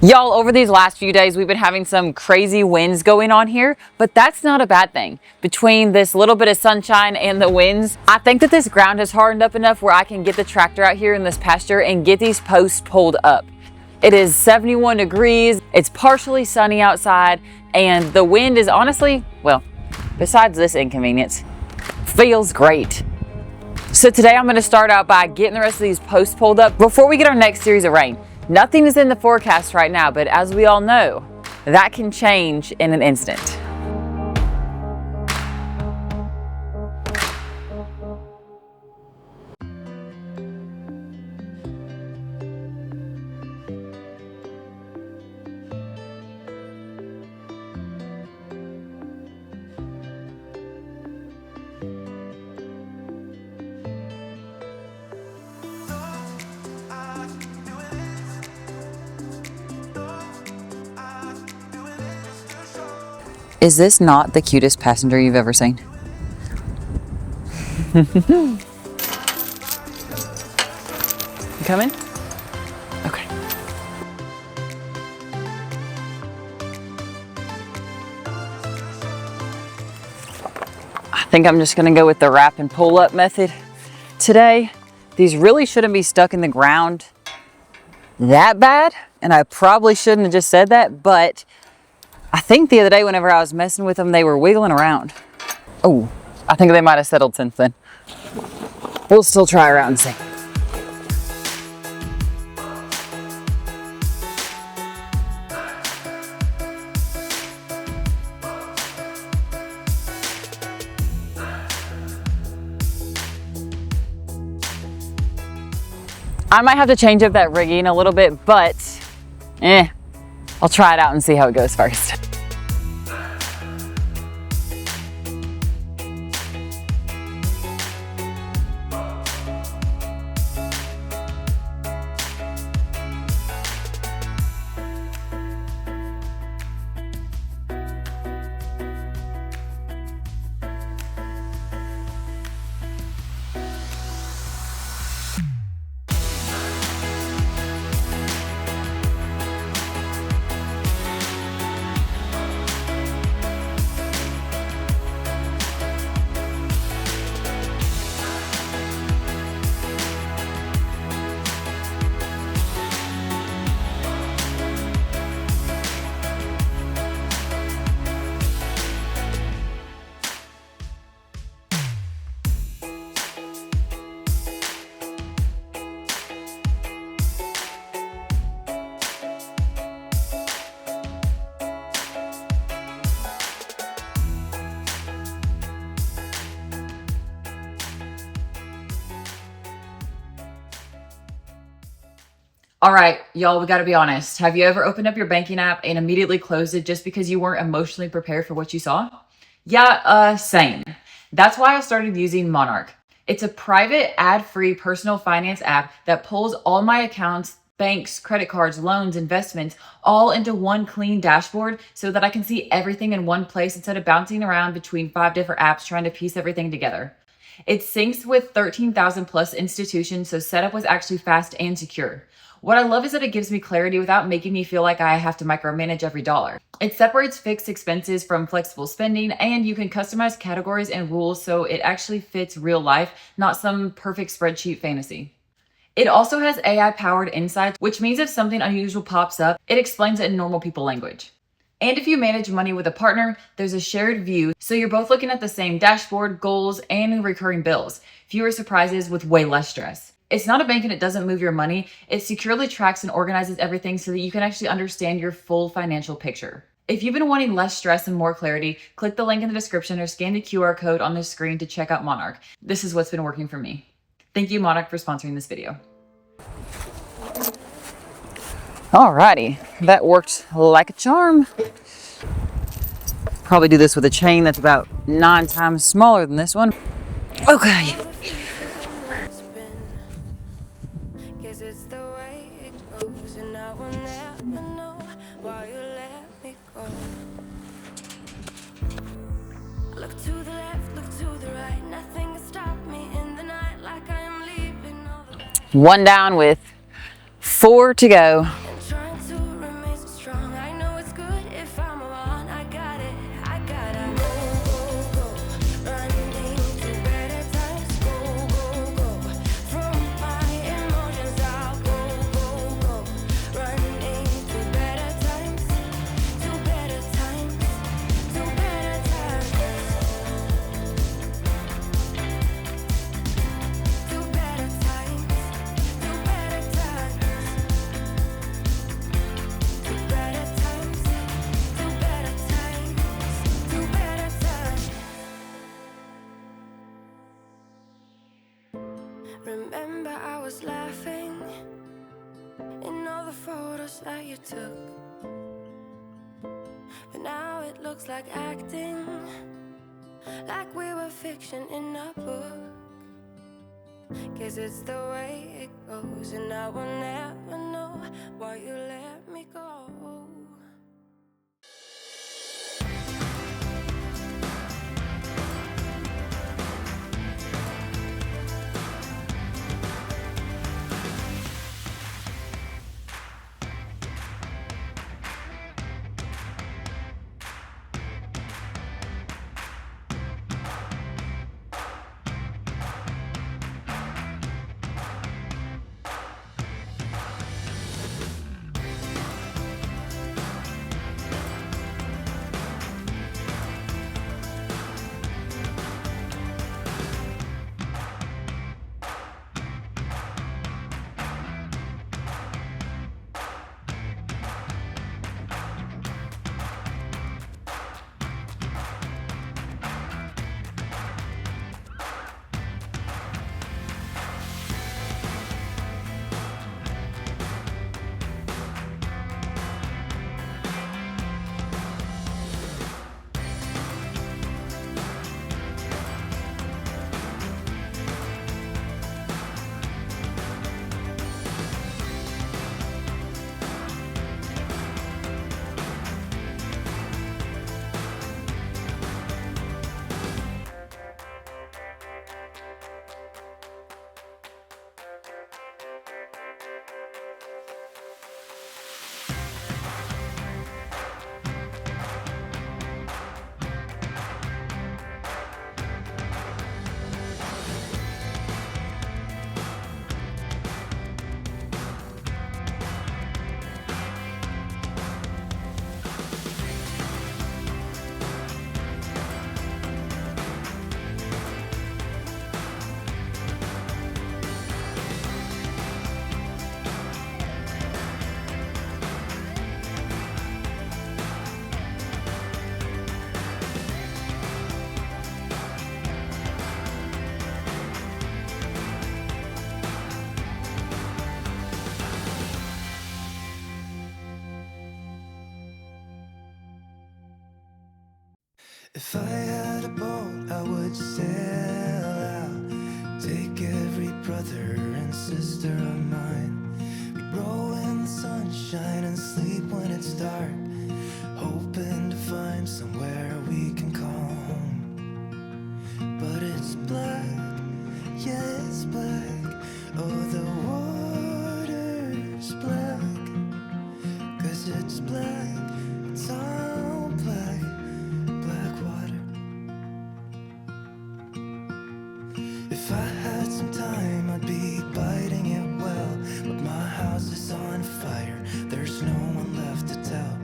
Y'all, over these last few days, we've been having some crazy winds going on here, but that's not a bad thing. Between this little bit of sunshine and the winds, I think that this ground has hardened up enough where I can get the tractor out here in this pasture and get these posts pulled up. It is 71 degrees, it's partially sunny outside, and the wind is honestly, well, besides this inconvenience, feels great. So today I'm going to start out by getting the rest of these posts pulled up before we get our next series of rain. Nothing is in the forecast right now, but as we all know, that can change in an instant. Is this not the cutest passenger you've ever seen? You coming? Okay. I think I'm just gonna go with the wrap and pull up method today. These really shouldn't be stuck in the ground that bad, and I probably shouldn't have just said that, but I think the other day whenever I was messing with them, they were wiggling around. Oh, I think they might have settled since then. We'll still try around and see. I might have to change up that rigging a little bit, but I'll try it out and see how it goes first. All right, y'all, we gotta be honest. Have you ever opened up your banking app and immediately closed it just because you weren't emotionally prepared for what you saw? Yeah, same. That's why I started using Monarch. It's a private, ad-free personal finance app that pulls all my accounts, banks, credit cards, loans, investments, all into one clean dashboard so that I can see everything in one place instead of bouncing around between 5 different apps trying to piece everything together. It syncs with 13,000 plus institutions, so setup was actually fast and secure. What I love is that it gives me clarity without making me feel like I have to micromanage every dollar. It separates fixed expenses from flexible spending, and you can customize categories and rules so it actually fits real life, not some perfect spreadsheet fantasy. It also has AI-powered insights, which means if something unusual pops up, it explains it in normal people language. And if you manage money with a partner, there's a shared view, so you're both looking at the same dashboard, goals, and recurring bills. Fewer surprises with way less stress. It's not a bank and it doesn't move your money. It securely tracks and organizes everything so that you can actually understand your full financial picture. If you've been wanting less stress and more clarity, click the link in the description or scan the QR code on the screen to check out Monarch. This is what's been working for me. Thank you, Monarch, for sponsoring this video. Alrighty, that worked like a charm. Probably do this with a chain that's about 9 times smaller than this one. Okay. One down with 4 to go. took. But now it looks like acting, like we were fiction in a book. Guess it's the way it goes, and I will never know why you let me go. If I had a boat, I would sail out, take every brother and sister of mine. We'd row in the sunshine and sleep when it's dark, hoping to find somewhere we can call home. But it's black, yeah, it's black. Oh, the water's black, 'cause it's black, it's all black. If I had some time, I'd be biting it well, but my house is on fire, there's no one left to tell.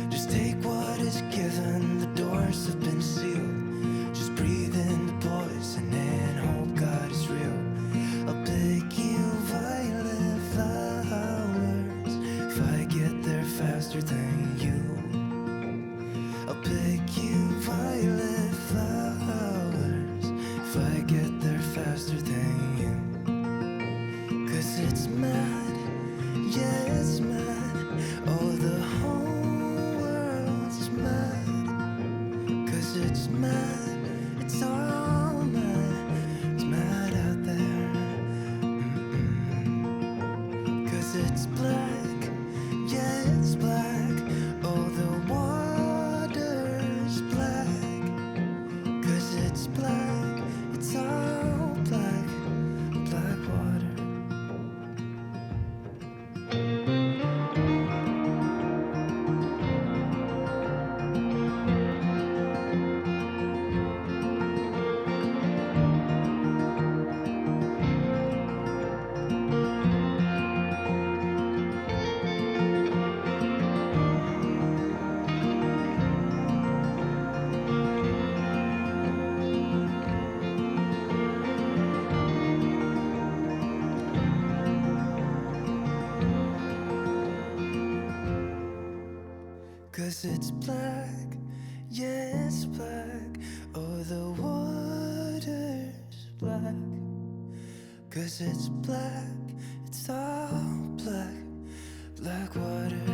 Just take what is given, the doors have been sealed. Just breathe in the poison and hope God is real. I'll pick you violet flowers if I get there faster than you. I'll pick you violet flowers if I get there faster than you. 'Cause it's mad, yeah, it's mad. Oh, the whole world's mad. 'Cause it's mad, it's all mad. It's mad out there. 'Cause it's black, yeah, it's black. Oh, the water's black. 'Cause it's black, it's all black, black water. 'Cause it's black, yeah, it's black. Oh, the water's black. 'Cause it's black, it's all black, black water.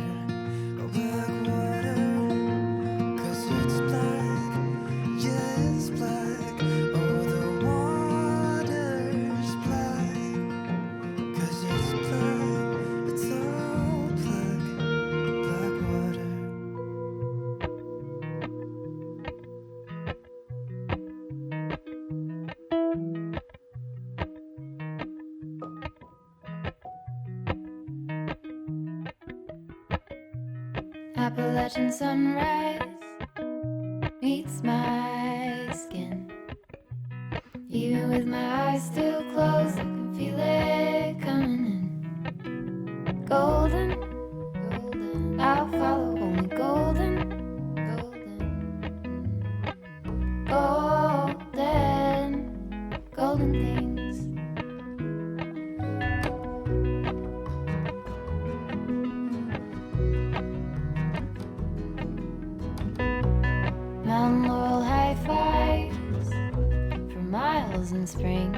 Appalachian sunrise meets my skin. Even with my eyes still closed, I can feel it coming in. Golden, golden, I'll follow only golden, golden, golden, golden things. Mountain laurel high fives for miles in spring.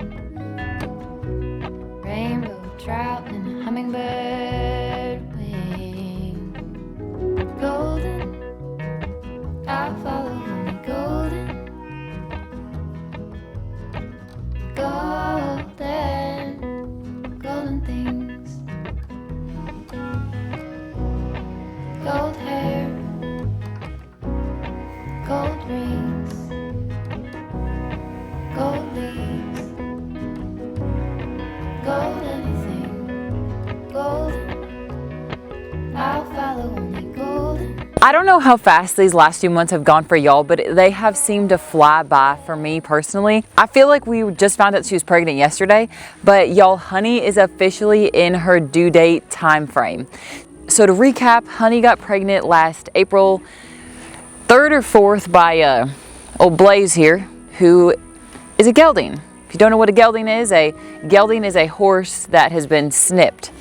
Rainbow trout and a hummingbird wing. Golden, I'll follow only golden. Golden, golden things. Gold hair, gold rings, gold leaves, gold anything, golden, I'll follow only golden. I don't know how fast these last few months have gone for y'all, but they have seemed to fly by for me personally. I feel like we just found out she was pregnant yesterday, but y'all, Honey is officially in her due date time frame. So to recap, Honey got pregnant last April 3rd or 4th by old Blaze here, who is a gelding. If you don't know what a gelding is a horse that has been snipped.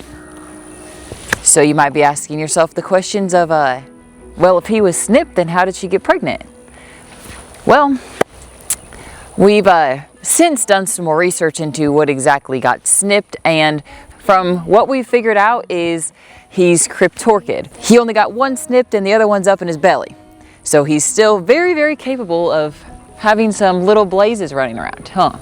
So you might be asking yourself the questions of, well, if he was snipped, then how did she get pregnant? Well, we've since done some more research into what exactly got snipped, and from what we figured out is he's cryptorchid. He only got one snipped and the other one's up in his belly. So he's still very, very capable of having some little blazes running around, huh?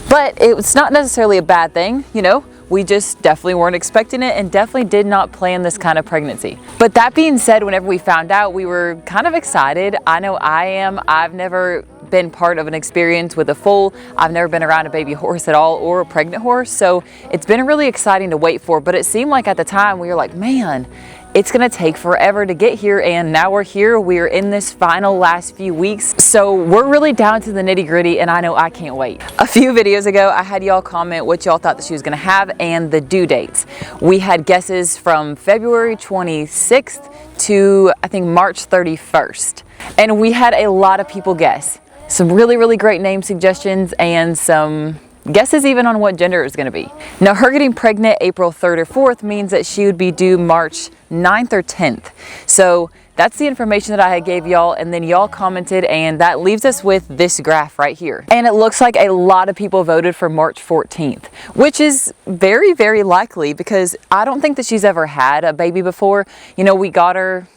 But it's not necessarily a bad thing, you know? We just definitely weren't expecting it and definitely did not plan this kind of pregnancy. But that being said, whenever we found out, we were kind of excited. I know I am. I've never been part of an experience with a foal. I've never been around a baby horse at all or a pregnant horse. So it's been really exciting to wait for, but it seemed like at the time we were like, man, it's gonna take forever to get here, and now we're here. We're in this final last few weeks. So we're really down to the nitty gritty, and I know I can't wait. A few videos ago, I had y'all comment what y'all thought that she was gonna have and the due dates. We had guesses from February 26th to I think March 31st. And we had a lot of people guess. Some really, really great name suggestions and some guesses even on what gender it was going to be. Now, her getting pregnant April 3rd or 4th means that she would be due March 9th or 10th. So that's the information that I gave y'all, and then y'all commented, and that leaves us with this graph right here. And it looks like a lot of people voted for March 14th, which is very, very likely because I don't think that she's ever had a baby before. You know, we got her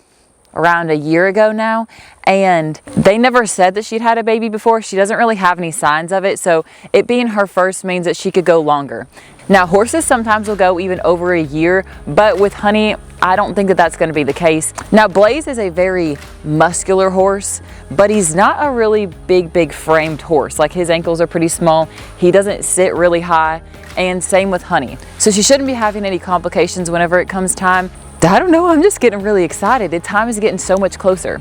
around a year ago now, and they never said that she'd had a baby before. She doesn't really have any signs of it, so it being her first means that she could go longer. Now, horses sometimes will go even over a year, but with Honey, I don't think that that's going to be the case. Now, Blaze is a very muscular horse, but he's not a really big framed horse. Like, his ankles are pretty small. He doesn't sit really high, and same with Honey. So she shouldn't be having any complications whenever it comes time. I don't know, I'm just getting really excited. The time is getting so much closer.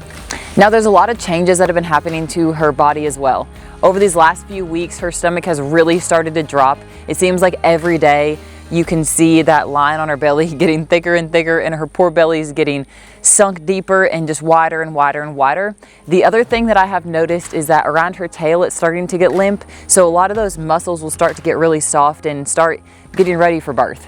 Now, there's a lot of changes that have been happening to her body as well. Over these last few weeks, her stomach has really started to drop. It seems like every day you can see that line on her belly getting thicker and thicker, and her poor belly is getting sunk deeper and just wider and wider and wider. The other thing that I have noticed is that around her tail, it's starting to get limp. So a lot of those muscles will start to get really soft and start getting ready for birth.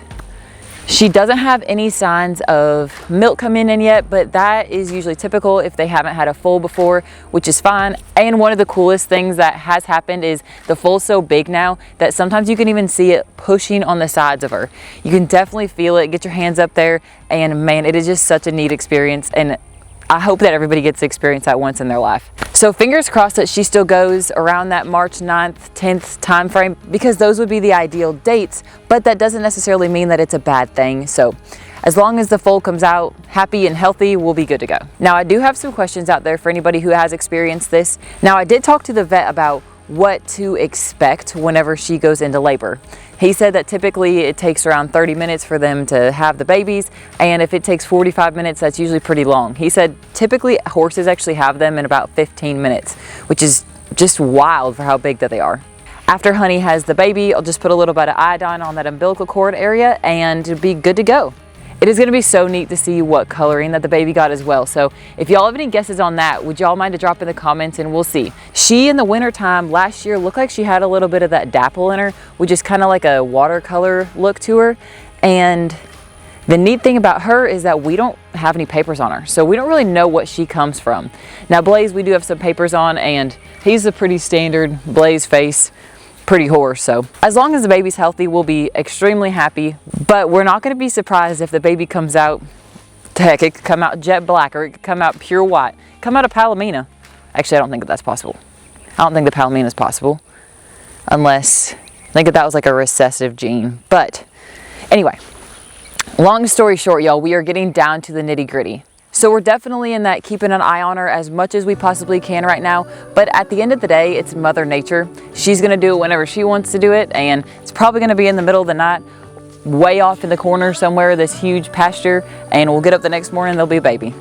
She doesn't have any signs of milk coming in yet, but that is usually typical if they haven't had a foal before, which is fine. And one of the coolest things that has happened is the foal's so big now that sometimes you can even see it pushing on the sides of her. You can definitely feel it. Get your hands up there, and man, it is just such a neat experience, and I hope that everybody gets to experience that once in their life. So fingers crossed that she still goes around that March 9th, 10th time frame, because those would be the ideal dates, but that doesn't necessarily mean that it's a bad thing. So as long as the foal comes out happy and healthy, we'll be good to go. Now, I do have some questions out there for anybody who has experienced this. Now, I did talk to the vet about what to expect whenever she goes into labor. He said that typically it takes around 30 minutes for them to have the babies, and if it takes 45 minutes, that's usually pretty long. He said typically horses actually have them in about 15 minutes, which is just wild for how big that they are. After Honey has the baby, I'll just put a little bit of iodine on that umbilical cord area and it'll be good to go. It is going to be so neat to see what coloring that the baby got as well. So if y'all have any guesses on that, would y'all mind to drop in the comments and we'll see. She in the wintertime last year looked like she had a little bit of that dapple in her, which is kind of like a watercolor look to her. And the neat thing about her is that we don't have any papers on her, so we don't really know what she comes from. Now Blaze, we do have some papers on, and he's a pretty standard Blaze face, pretty horse. So as long as the baby's healthy, we'll be extremely happy, but we're not going to be surprised if the baby comes out, heck, it could come out jet black, or it could come out pure white, come out of Palomino. Actually, I don't think that's possible. I don't think the Palomino is possible, unless, I think that was like a recessive gene. But anyway, long story short, y'all, we are getting down to the nitty gritty. So we're definitely in that keeping an eye on her as much as we possibly can right now. But at the end of the day, it's Mother Nature. She's going to do it whenever she wants to do it. And it's probably going to be in the middle of the night, way off in the corner somewhere, this huge pasture. And we'll get up the next morning, there'll be a baby.